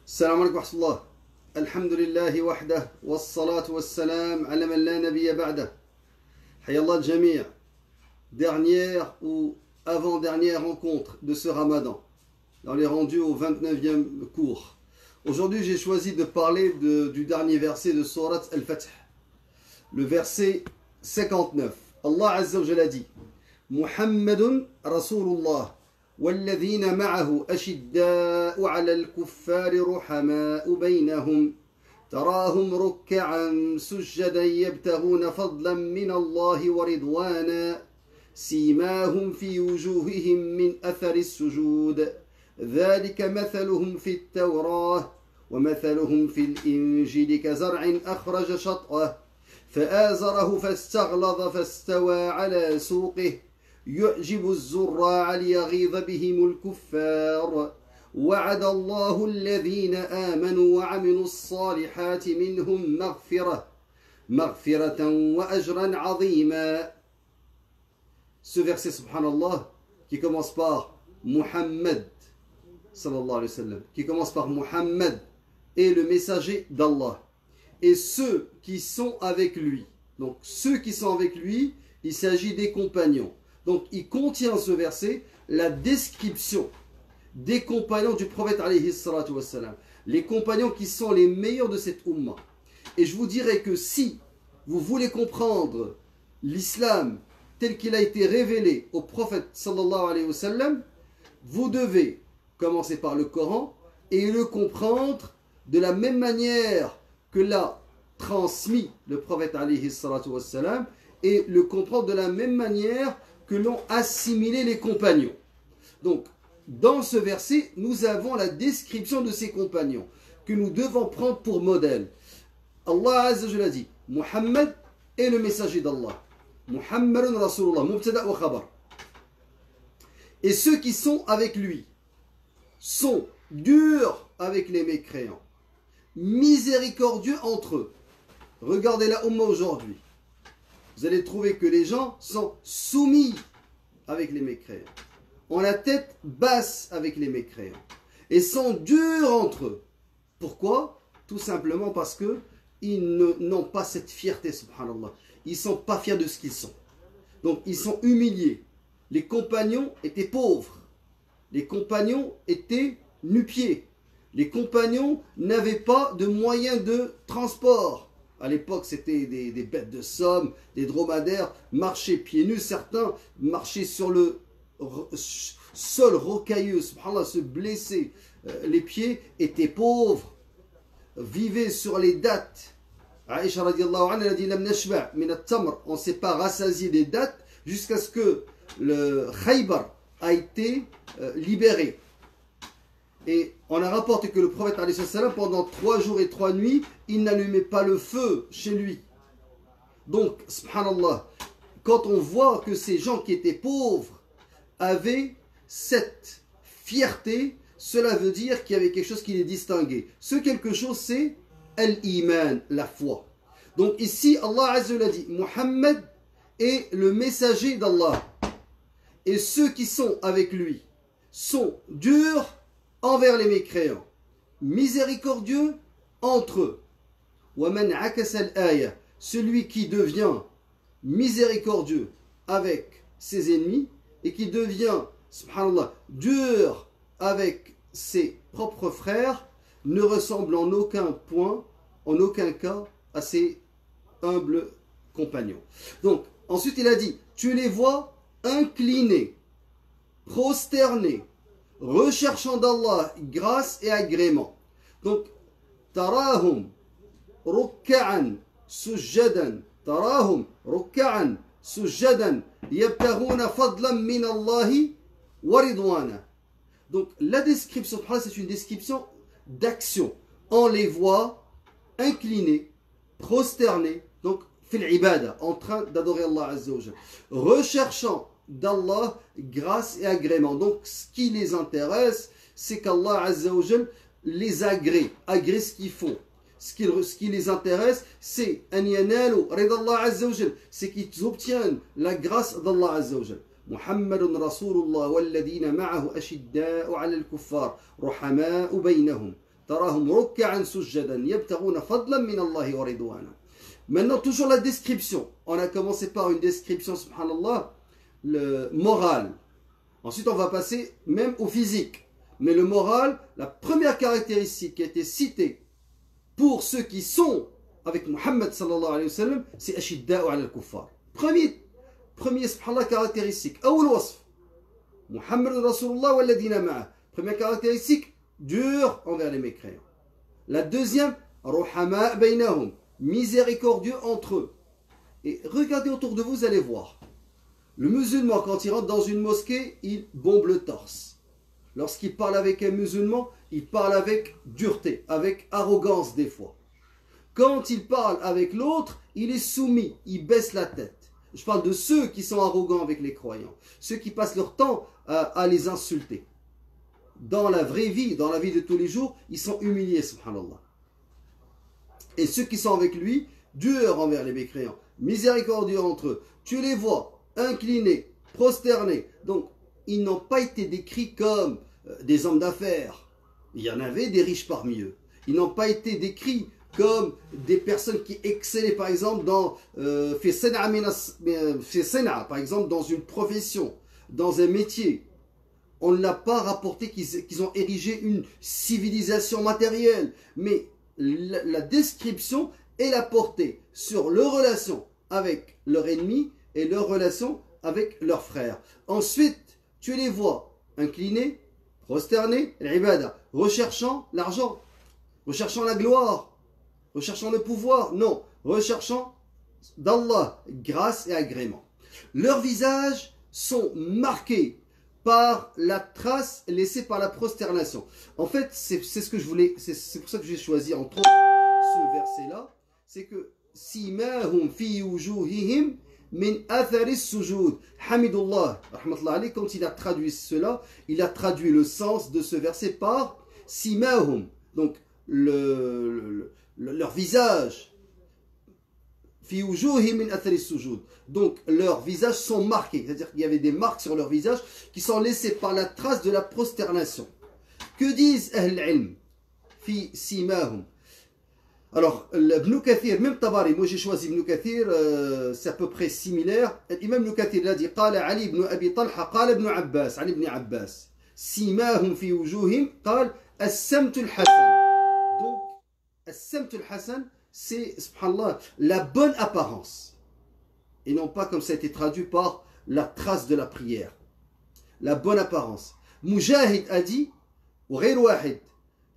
السلام عليكم ورحمة الله. الحمد لله وحده والصلاة والسلام على من لا نبي بعده. حيا الله الجميع. Dernière ou avant-dernière rencontre de ce Ramadan. On est rendu au 29e cours. Aujourd'hui, j'ai choisi de parler du dernier verset de Surat Al-Fath. Le verset 59. Allah Azza wa Jalla dit: Muhammadun Rasulullah. والذين معه أشداء على الكفار رحماء بينهم تراهم ركعا سجدا يبتغون فضلا من الله ورضوانا سيماهم في وجوههم من أثر السجود ذلك مثلهم في التوراة ومثلهم في الإنجيل كزرع أخرج شطأه فآزره فاستغلظ فاستوى على سوقه يعجب الزراع ليغيظ بهم الكفار وعد الله الذين آمنوا وعملوا الصالحات منهم مغفرة وأجرا عظيما. Ce verset, subhanallah, qui commence par Muhammad, sallallahu alayhi wa sallam, qui commence par Muhammad est le messager d'Allah. Et ceux qui sont avec lui, donc ceux qui sont avec lui, il s'agit des compagnons. Donc il contient ce verset la description des compagnons du prophète alayhi salatu wassalam, les compagnons qui sont les meilleurs de cette umma. Et je vous dirais que si vous voulez comprendre l'islam tel qu'il a été révélé au prophète sallallahu alayhi wa sallam, vous devez commencer par le Coran et le comprendre de la même manière que l'a transmis le prophète alayhi salatu wassalam, et le comprendre de la même manière que l'ont assimilé les compagnons. Donc, dans ce verset, nous avons la description de ces compagnons que nous devons prendre pour modèle. Allah Azza wa Jalla dit: Muhammad est le messager d'Allah. Muhammadun Rasulullah, mubtada wa khabar. Et ceux qui sont avec lui sont durs avec les mécréants, miséricordieux entre eux. Regardez la Ummah aujourd'hui. Vous allez trouver que les gens sont soumis avec les mécréants, ont la tête basse avec les mécréants, et sont durs entre eux. Pourquoi? Tout simplement parce que ils n'ont pas cette fierté, subhanallah. Ils ne sont pas fiers de ce qu'ils sont. Donc ils sont humiliés. Les compagnons étaient pauvres. Les compagnons étaient nu-pieds. Les compagnons n'avaient pas de moyens de transport. À l'époque, c'était des bêtes de somme, des dromadaires, marchaient pieds nus. Certains marchaient sur le sol rocailleux, subhanallah, se blessaient. Les pieds étaient pauvres, vivaient sur les dattes. Aïcha radiallahu anha a dit: Lam nashba' min at-tamr. On ne s'est pas rassasié des dattes jusqu'à ce que le Khaybar a été libéré. Et on a rapporté que le prophète, pendant 3 jours et 3 nuits, il n'allumait pas le feu chez lui. Donc, subhanallah, quand on voit que ces gens qui étaient pauvres avaient cette fierté, cela veut dire qu'il y avait quelque chose qui les distinguait. Ce quelque chose, c'est al-iman, la foi. Donc ici, Allah Azza wa Jalla dit: Muhammad est le messager d'Allah. Et ceux qui sont avec lui sont durs envers les mécréants, miséricordieux entre eux. وَمَنْ عَكَسَ الْآيَةِ. Celui qui devient miséricordieux avec ses ennemis et qui devient, subhanallah, dur avec ses propres frères, ne ressemble en aucun point, en aucun cas, à ses humbles compagnons. Donc, ensuite il a dit: tu les vois inclinés, prosternés, recherchant d'Allah grâce et agrément. Donc, tarahum rukka'an sujjadan, tarahum rukka'an sujjadan yabtaghuna fadlan min Allahi wa ridwana. Donc, la description, c'est une description d'action. On les voit inclinés, prosternés, donc fil ibada, en train d'adorer Allah Azza wa Jalla, recherchant d'Allah grâce et agrément. Donc ce qui les intéresse, c'est qu'Allah Azza wa Jal les agrée ce qu'ils font. Ce qui les intéresse, c'est c'est qu'ils obtiennent la grâce d'Allah Azza wa Jal. Muhammadun Rasulullah walladhina ma'ahu ashidda'u 'ala al-kuffar ruhama'u baynahum تراهم ركعا سجدا يبتغون فضلا من الله ورضوانا. Maintenant, toujours la description. On a commencé par une description, subhanallah, le moral. Ensuite, on va passer même au physique. Mais le moral, la première caractéristique qui a été citée pour ceux qui sont avec Muhammad sallallahu alayhi wa sallam, c'est ashidda'u ala al-kuffar. Premier subhanallah caractéristique. Awal wasf. Muhammad Rasulullah walladina ma'a. Première caractéristique, dur envers les mécréants. La deuxième, ruhama baynahum. Miséricordieux entre eux. Et regardez autour de vous, vous allez voir. Le musulman, quand il rentre dans une mosquée, il bombe le torse. Lorsqu'il parle avec un musulman, il parle avec dureté, avec arrogance des fois. Quand il parle avec l'autre, il est soumis, il baisse la tête. Je parle de ceux qui sont arrogants avec les croyants, ceux qui passent leur temps à les insulter. Dans la vraie vie, dans la vie de tous les jours, ils sont humiliés, subhanallah. Et ceux qui sont avec lui, durs envers les mécréants, miséricordieux entre eux, tu les vois inclinés, prosternés. Donc, ils n'ont pas été décrits comme des hommes d'affaires. Il y en avait des riches parmi eux. Ils n'ont pas été décrits comme des personnes qui excellaient, par exemple, par exemple, dans une profession, dans un métier. On ne l'a pas rapporté qu'ils ont érigé une civilisation matérielle. Mais la description est la portée sur leur relation avec leur ennemi et leur relation avec leurs frères. Ensuite, tu les vois inclinés, prosternés, l'ibada, recherchant l'argent, recherchant la gloire, recherchant le pouvoir, non, recherchant d'Allah, grâce et agrément. Leurs visages sont marqués par la trace laissée par la prosternation. En fait, c'est ce que je voulais, c'est pour ça que j'ai choisi entre autres ce verset-là, c'est que simahum fi wujuhihim min athari sujud. Hamidullah, rahmatullah alayhi, quand il a traduit cela, il a traduit le sens de ce verset par simahum. Donc leur visage, fi wujuhihim min athari sujud. Donc leurs visages sont marqués, c'est-à-dire qu'il y avait des marques sur leur visage qui sont laissées par la trace de la prosternation. Que disent Ahl al-Ilm fi simahum? Alors, Ibn Kathir, même Tabari, moi j'ai choisi Ibn Kathir, c'est à peu près similaire. L'imam Ibn Kathir l'a dit, قال علي بن أبي طلحة قال ابن عباس عن ابن عباس سيماهم في وجوههم قال السمت الحسن. Donc, السمت الحسن, c'est, subhanallah, la bonne apparence. Et non pas comme ça a été traduit par la trace de la prière. La bonne apparence. Mujahid a dit, وغير واحد,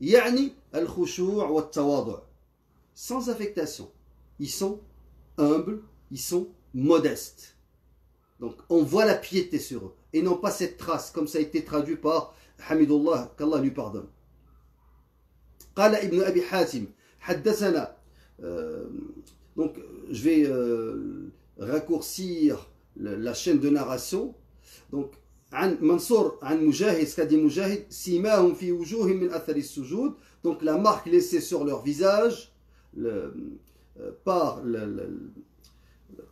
يعني الخشوع والتواضع. Sans affectation. Ils sont humbles, ils sont modestes. Donc on voit la piété sur eux. Et non pas cette trace, comme ça a été traduit par Hamidullah, qu'Allah lui pardonne. قال ابن أبي حاتم حدثنا. Donc je vais raccourcir la chaîne de narration. Donc عن منصور عن مجاهد, ce qu'a dit Mujahid, سيماهم في وجوههم من أثر السجود. Donc la marque laissée sur leur visage par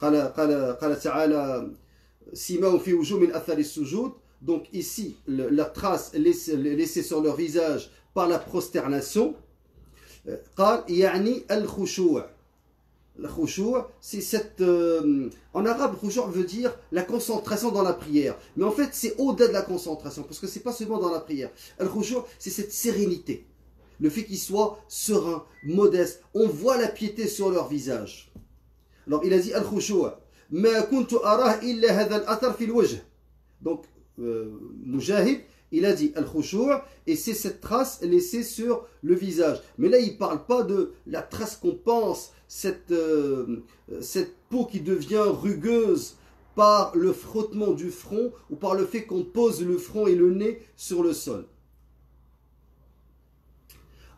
قال تعالى سيماهم في وجوههم من أثر السجود. Donc ici la trace laissée sur leur visage par la prosternation. قال يعني الخشوع. Le khushu', c'est cette... en arabe, le khushu' veut dire la concentration dans la prière. Mais en fait, c'est au-delà de la concentration, parce que c'est pas seulement dans la prière. Le khushu', c'est cette sérénité. Le fait qu'ils soient sereins, modestes. On voit la piété sur leur visage. Alors, il a dit, al-khushu' ma kuntu arah illa hadha al-athar fi al-wajh. Donc, Mujahid, il a dit al-khushu' et c'est cette trace laissée sur le visage. Mais là, il ne parle pas de la trace qu'on pense, cette peau qui devient rugueuse par le frottement du front ou par le fait qu'on pose le front et le nez sur le sol.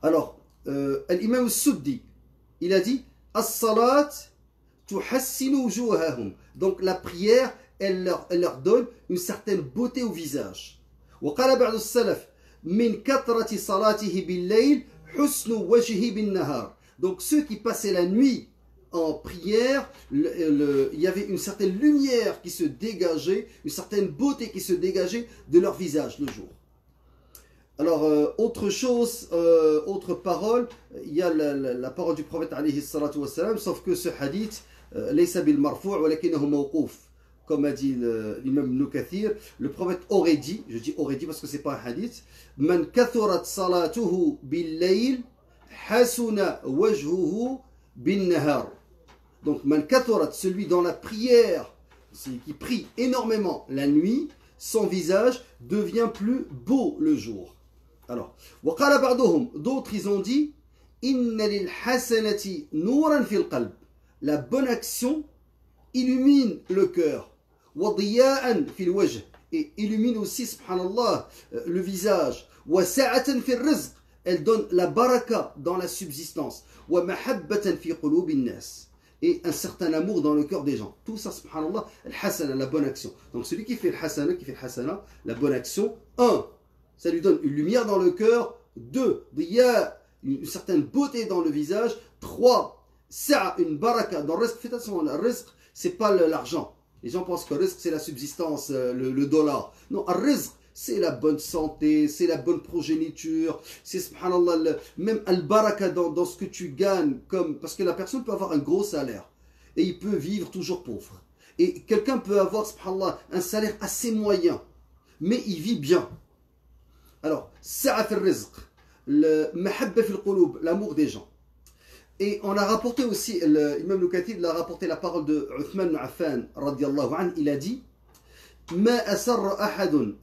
Alors, l'imam al-Suddi, il a dit as-salat tuhassinu wujuhahum. Donc la prière, elle leur donne une certaine beauté au visage. وقال بعض السلف من كثرة صلاته بالليل حسن وجهه بالنهار. Donc ceux qui passaient la nuit en prière, il y avait une certaine lumière qui se dégageait, une certaine beauté qui se dégageait de leur visage le jour. Alors, autre chose, autre parole, il y a la parole du prophète alayhi salatu wassalam, sauf que ce hadith, laysa bil marfou' walakinahu mawqouf. Comme a dit l'imam Ibn Kathir, le prophète aurait dit, je dis aurait dit parce que c'est pas un hadith, man kathurat salatuhu bil layl hasuna wajhuhu bin nahar. Donc, man kathurat, celui dans la prière, celui qui prie énormément la nuit, son visage devient plus beau le jour. Alors, وقال بعضهم, d'autres ils ont dit, inna lil hasanati nuran fil qalb. La bonne action illumine le cœur. وضياء fil wajh, et illumine aussi, subhanallah, le visage. وسعة fil rizq, elle donne la baraka dans la subsistance. ومحبة في قلوب الناس, et un certain amour dans le cœur des gens. Tout ça, subhanallah, al-hasana, la bonne action. Donc celui qui fait le hasana, la bonne action, un, ça lui donne une lumière dans le cœur. Deux, il y a une certaine beauté dans le visage. Trois, ça, une baraka dans le rizq. Faites attention, le rizq, c'est pas l'argent. Les gens pensent que le rizq, c'est la subsistance, le dollar. Non, le rizq, c'est la bonne santé, c'est la bonne progéniture, c'est subhanallah, même al-baraka dans ce que tu gagnes, parce que la personne peut avoir un gros salaire et il peut vivre toujours pauvre. Et quelqu'un peut avoir, subhanallah, un salaire assez moyen, mais il vit bien. Alors, sa'a fil rizq, le mahabba fil qulub, l'amour des gens. Et on a rapporté aussi, l'imam Al-Khatib a rapporté la parole de Uthman ibn Affan, radiyallahu anhu, il a dit, ما أسر أحد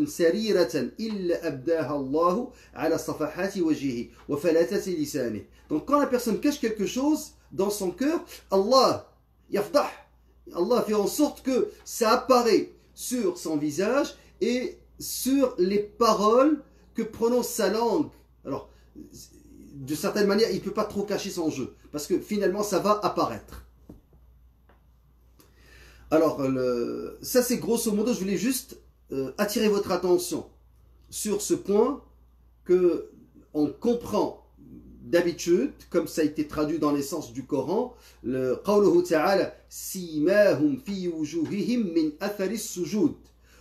سريرة إلا أبداها الله على صفحات وجهه وفلاتات لسانه. Donc quand la personne cache quelque chose dans son cœur, Allah yafdah, Allah fait en sorte que ça apparaît sur son visage et sur les paroles que prononce sa langue. Alors, de certaine manière, il ne peut pas trop cacher son jeu, parce que finalement, ça va apparaître. Alors, ça c'est grosso modo, je voulais juste attirer votre attention sur ce point que on comprend d'habitude, comme ça a été traduit dans l'essence du Coran, le qawluhu ta'ala simahum fi wujuhihim min athari sujud.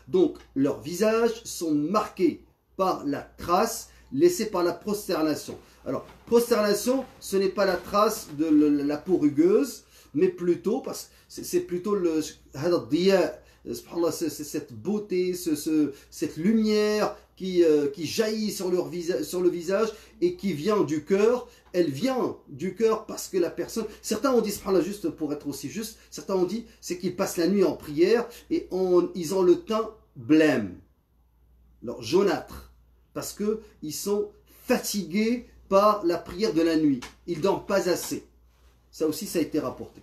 Donc, leurs visages sont marqués par la trace laissée par la prosternation. Alors, prosternation, ce n'est pas la trace de la peau rugueuse, mais plutôt, parce que c'est plutôt cette beauté, cette lumière qui jaillit sur le visage et qui vient du cœur. Elle vient du cœur parce que la personne, certains ont dit, subhanallah, juste pour être aussi juste, certains ont dit, c'est qu'ils passent la nuit en prière et ils ont le teint blême, alors jaunâtre, parce qu'ils sont fatigués par la prière de la nuit. Ils ne dorment pas assez. Ça aussi, ça a été rapporté.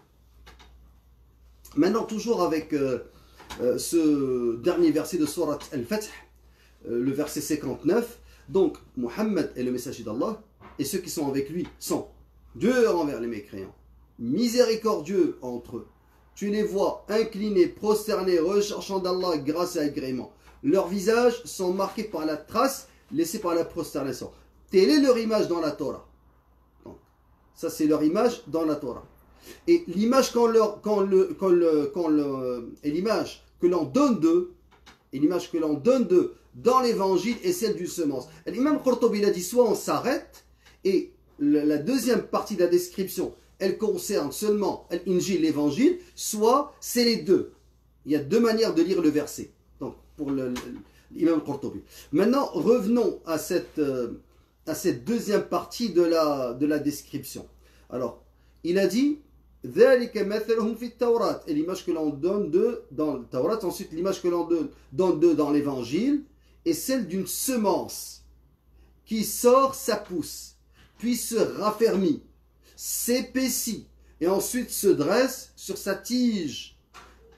Maintenant, toujours avec ce dernier verset de Surat Al-Fath, le verset 59. Donc, Muhammad est le messager d'Allah, et ceux qui sont avec lui sont durs envers les mécréants, miséricordieux entre eux. Tu les vois inclinés, prosternés, recherchant d'Allah grâce et agrément. Leurs visages sont marqués par la trace laissée par la prosternation. Telle est leur image dans la Torah. Donc, ça, c'est leur image dans la Torah. Et l'image et l'image que l'on donne d'eux, dans l'évangile est celle du semence. L'imam Qurtubi a dit, soit on s'arrête, et la deuxième partie de la description, elle concerne seulement l'Injil, l'évangile, soit c'est les deux. Il y a deux manières de lire le verset. Donc, pour l'imam Qurtubi. Maintenant, revenons à cette deuxième partie de la description. Alors, il a dit, et l'image que l'on donne d'eux dans le Taurat, ensuite l'image que l'on donne d'eux dans l'évangile est celle d'une semence qui sort sa pousse, puis se raffermit, s'épaissit et ensuite se dresse sur sa tige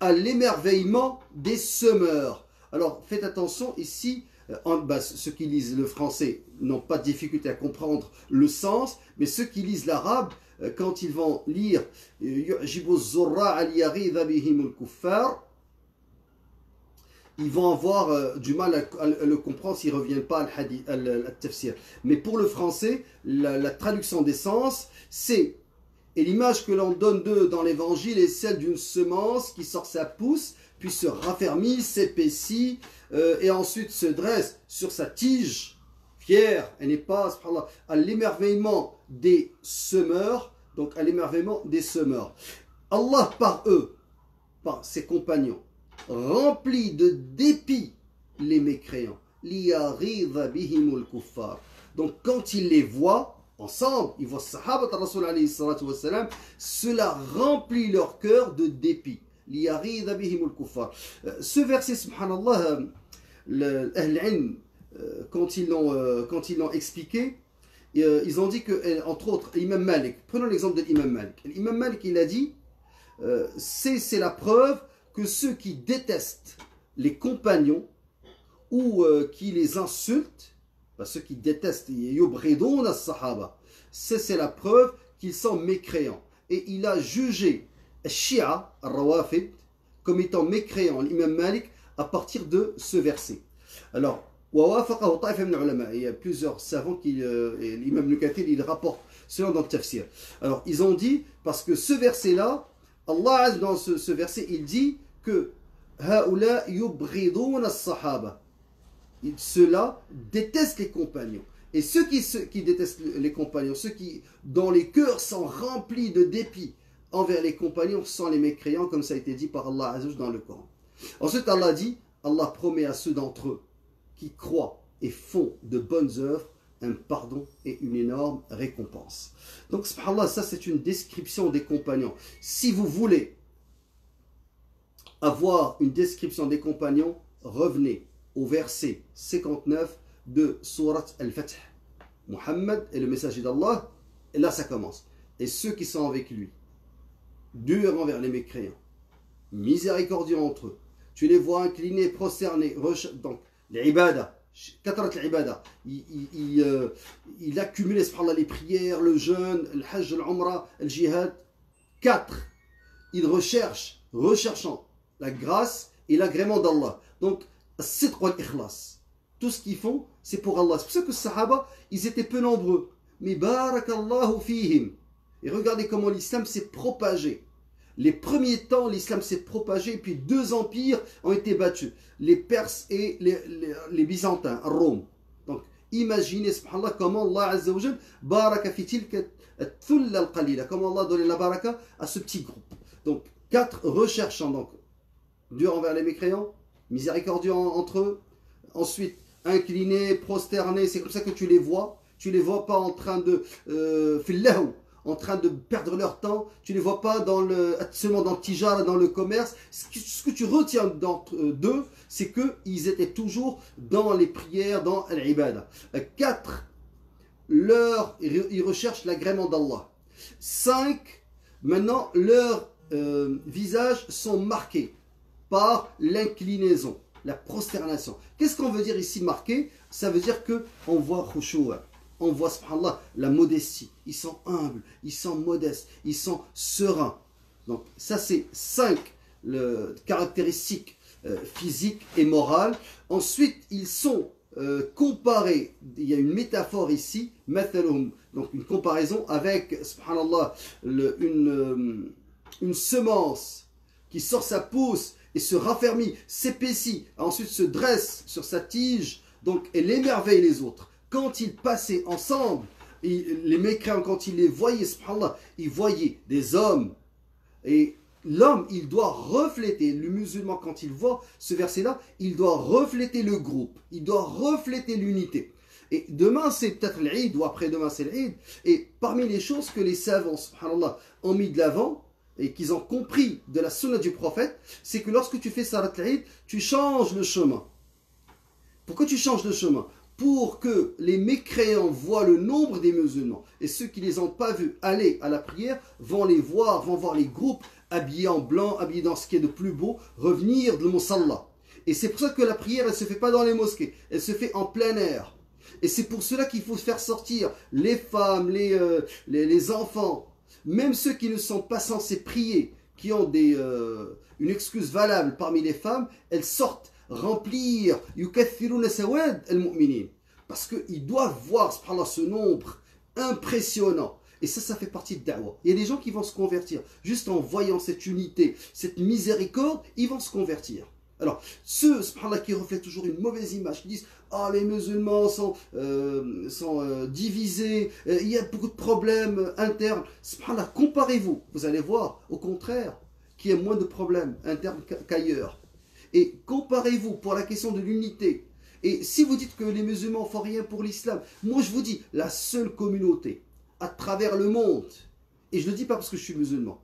à l'émerveillement des semeurs. Alors faites attention ici, ceux qui lisent le français n'ont pas de difficulté à comprendre le sens, mais ceux qui lisent l'arabe, quand ils vont lire ils vont avoir du mal à le comprendre s'ils ne reviennent pas à tafsir. Mais pour le français, la traduction des sens, c'est et l'image que l'on donne d'eux dans l'évangile est celle d'une semence qui sort sa pousse, puis se raffermit, s'épaissit, et ensuite se dresse sur sa tige fière, elle n'est pas, subhanallah, à l'émerveillement des semeurs, donc à l'émerveillement des semeurs. Allah par eux, par ses compagnons, remplit de dépit les mécréants. لِيَغِيظَ بِهِمُ الْكُفَّارِ. Donc quand il les voit ensemble, ils voient Sahaba Rasul alayhi salatu wa salam, cela remplit leur cœur de dépit. لِيَغِيظَ بِهِمُ الْكُفَّارِ. Ce verset, subhanallah, l'Ahl-Ilm, quand ils l'ont expliqué, ils ont dit que, entre autres, l'imam Malik, prenons l'exemple de l'imam Malik. L'imam Malik, il a dit, c'est la preuve que ceux qui détestent les compagnons ou qui les insultent, ceux qui détestent, c'est la preuve qu'ils sont mécréants. Et il a jugé Shia, al-Rawafid, comme étant mécréant, l'imam Malik, à partir de ce verset. Alors, il y a plusieurs savants qui, l'imam Nukatil, il rapporte cela dans le tafsir. Alors, ils ont dit, parce que ce verset-là, Allah, dans ce verset, il dit que ceux-là détestent les compagnons. Et ceux qui détestent les compagnons, ceux qui, dont les cœurs sont remplis de dépit envers les compagnons, sont les mécréants, comme ça a été dit par Allah Azzawajal dans le Coran. Ensuite, Allah dit, Allah promet à ceux d'entre eux qui croient et font de bonnes œuvres un pardon et une énorme récompense. Donc, subhanallah, ça c'est une description des compagnons. Si vous voulez avoir une description des compagnons, revenez au verset 59 de Surat Al-Fath. Muhammad est le messager d'Allah, et là ça commence. Et ceux qui sont avec lui, durs envers les mécréants, miséricordieux entre eux, tu les vois inclinés, prosternés, donc les ibadah, il accumule les prières, le jeûne, le hajj, l'umrah, le jihad. 4. Il recherchant la grâce et l'agrément d'Allah. Donc, sidq wal ikhlas. Tout ce qu'ils font, c'est pour Allah. C'est pour ça que les Sahaba, ils étaient peu nombreux. Mais barakallahu fihim. Et regardez comment l'islam s'est propagé. Les premiers temps, l'islam s'est propagé, et puis 2 empires ont été battus. Les Perses et les Byzantins, Rome. Donc, imaginez, subhanallah, comment Allah Azza wa Jal baraka fi tilka thulla al-qalila. Comment Allah a donné la baraka à ce petit groupe. Donc, 4 recherchant, donc, dur envers les mécréants, miséricordieux entre eux. Ensuite, inclinés, prosternés, c'est comme ça que tu les vois. Tu les vois pas en train de fillahu, en train de perdre leur temps. Tu les vois pas seulement dans le tijara, dans le commerce. Ce que tu retiens d'eux, c'est qu'ils étaient toujours dans les prières, dans l'ibada. 4, ils recherchent l'agrément d'Allah. 5, maintenant, leurs visages sont marqués par l'inclinaison, la prosternation. Qu'est-ce qu'on veut dire ici marqué? Ça veut dire qu'on voit khushu'a. On voit, subhanallah, la modestie. Ils sont humbles, ils sont modestes, ils sont sereins. Donc, ça, c'est 5 caractéristiques physiques et morales. Ensuite, ils sont comparés. Il y a une métaphore ici, mathalum, donc une comparaison avec, subhanallah, une semence qui sort sa pousse et se raffermit, s'épaissit, ensuite se dresse sur sa tige, donc elle émerveille les autres. Quand ils passaient ensemble, les mécréants, quand ils les voyaient, subhanallah, ils voyaient des hommes. Et l'homme, il doit refléter, le musulman, quand il voit ce verset-là, il doit refléter le groupe, il doit refléter l'unité. Et demain, c'est peut-être l'Eid, ou après-demain, c'est l'Eid. Et parmi les choses que les savants, subhanallah, ont mis de l'avant, et qu'ils ont compris de la sunna du prophète, c'est que lorsque tu fais Salat l'Eid, tu changes le chemin. Pourquoi tu changes le chemin? Pour que les mécréants voient le nombre des musulmans. Et ceux qui ne les ont pas vus aller à la prière vont les voir, vont voir les groupes habillés en blanc, habillés dans ce qui est de plus beau, revenir de Musalla. Et c'est pour ça que la prière, elle ne se fait pas dans les mosquées, elle se fait en plein air. Et c'est pour cela qu'il faut faire sortir les femmes, les enfants, même ceux qui ne sont pas censés prier, qui ont une excuse valable parmi les femmes, elles sortent remplir parce qu'ils doivent voir subhanallah, ce nombre impressionnant. Et ça fait partie de da'wah. Il y a des gens qui vont se convertir juste en voyant cette unité, cette miséricorde, ils vont se convertir. Alors ceux subhanallah, qui reflètent toujours une mauvaise image, qui disent ah, les musulmans sont divisés, il y a beaucoup de problèmes internes. Subhanallah, comparez-vous, vous allez voir, au contraire, qu'il y a moins de problèmes internes qu'ailleurs. Et comparez-vous pour la question de l'unité. Et si vous dites que les musulmans ne font rien pour l'islam, moi je vous dis, la seule communauté à travers le monde, et je ne le dis pas parce que je suis musulman,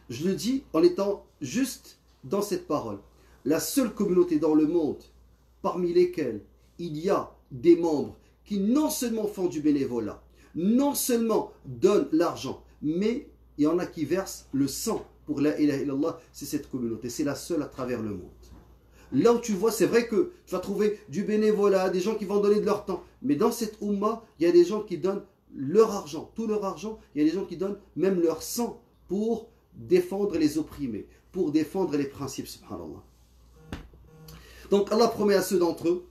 je le dis en étant juste dans cette parole, la seule communauté dans le monde parmi lesquelles il y a des membres qui non seulement font du bénévolat, non seulement donnent l'argent, mais il y en a qui versent le sang pour la ilaha illallah, c'est cette communauté, c'est la seule à travers le monde. Là où tu vois, c'est vrai que tu vas trouver du bénévolat, des gens qui vont donner de leur temps, mais dans cette Ummah, il y a des gens qui donnent leur argent, tout leur argent, il y a des gens qui donnent même leur sang pour défendre les opprimés, pour défendre les principes, subhanallah. Donc Allah promet à ceux d'entre eux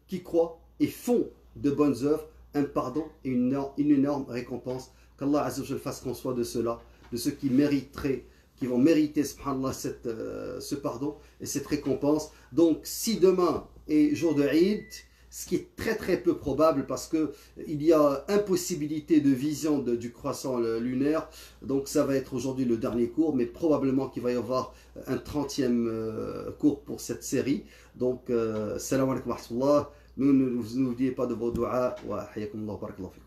qui croient et font de bonnes œuvres un pardon et une énorme récompense. Qu'Allah Azza wa Jal fasse qu'on soit de ceux-là, de ceux qui mériteraient, qui vont mériter, subhanallah, ce pardon et cette récompense. Donc si demain est jour de Eid, ce qui est très très peu probable parce qu'il y a impossibilité de vision du croissant lunaire, donc ça va être aujourd'hui le dernier cours, mais probablement qu'il va y avoir un 30e cours pour cette série. Donc salam alaikum wa rahmatullah, n'oubliez pas de vos doigts, wa hayakum Allah, barakallahu fikum.